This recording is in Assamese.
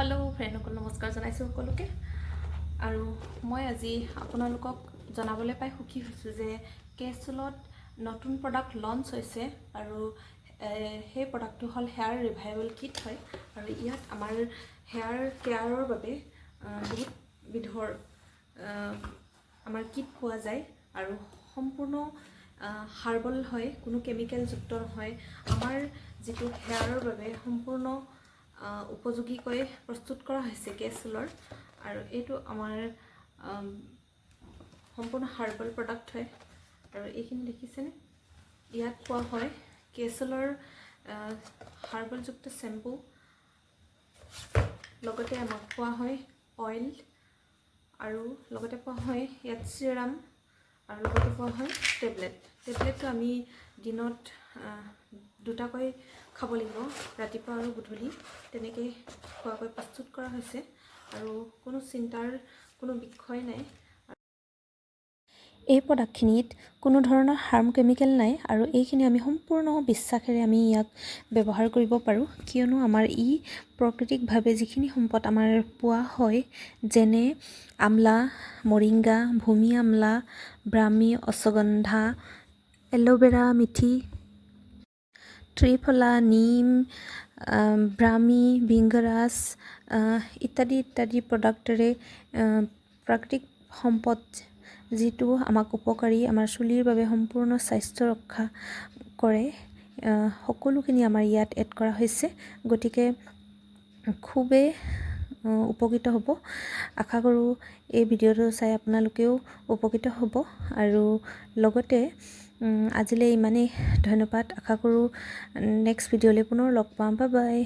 हेलो फ्रेंडসকল নমস্কাৰ জনাইছো সকলোকে আৰু মই আজি আপোনালোকক জনাবলৈ পাই সুখী হৈছো যে কেছলত নতুন প্ৰডাক্ট লঞ্চ হৈছে আৰু সেই প্ৰডাক্টটো হল হেয়াৰ ৰিভাইভেল কিট হয় আৰু ইয়াত আমাৰ হেয়াৰ কেয়াৰৰ বাবে বহুত বিধৰ আমাৰ কিট পোৱা যায় আৰু সম্পূৰ্ণ হাৰ্বল হয় কোনো কেমিক্যাল যুক্ত নহয় আমাৰ যেটো হেয়াৰৰ বাবে সম্পূৰ্ণ উপযোগীকৈ প্ৰস্তুত কৰা হৈছে কেছলৰ আৰু এটো আমাৰ সম্পূৰ্ণ হাৰ্বাল প্ৰডাক্ট হয় আৰু এইখিনি দেখিছেনে ইয়াত পোৱা হয় কেছলৰ হাৰ্বাল যুক্ত শ্যাম্পু লগতে আমাক পোৱা হয় অইল আৰু লগতে পোৱা হয় ইয়াত সিৰাম আৰু লগতে পোৱা হয় টেবলেটটো আমি দিনত দুটাকৈ খাব লাগিব ৰাতিপুৱা আৰু গধূলি তেনেকৈ খোৱাকৈ প্ৰস্তুত কৰা হৈছে আৰু কোনো চিন্তাৰ কোনো বিষয় নাই এই প্ৰডাক্টখিনিত কোনো ধৰণৰ হাৰ্ম কেমিক্যাল নাই আৰু এইখিনি আমি সম্পূৰ্ণ বিশ্বাসেৰে আমি ইয়াক ব্যৱহাৰ কৰিব পাৰোঁ কিয়নো আমাৰ ই প্ৰাকৃতিকভাৱে যিখিনি সম্পদ আমাৰ পোৱা হয় যেনে আমলা মৰিংগা ভূমি আমলা ব্ৰাহ্মী অশ্বগন্ধা এলোভেৰা মিঠি ত্ৰিফলা নিম ব্ৰাহ্মী ভিংগৰাজ ইত্যাদি প্ৰডাক্টৰে প্ৰাকৃতিক সম্পদ যেটো আমাক উপকাৰী আমাৰ চুলিৰ বাবে সম্পূৰ্ণ স্বাস্থ্য ৰক্ষা কৰে সকলোখিনি আমাৰ ইয়াত এড কৰা হৈছে গতিকে খুবেই উপকৃত হ'ব আশা কৰো এই ভিডিঅটো চাই আপোনালোকেও উপকৃত হ'ব আৰু লগতে আজিলৈ ইমানেই ধন্যবাদ আশা কৰো নেক্সট ভিডিঅ'লৈ পুনৰ লগ পাম বাই বাই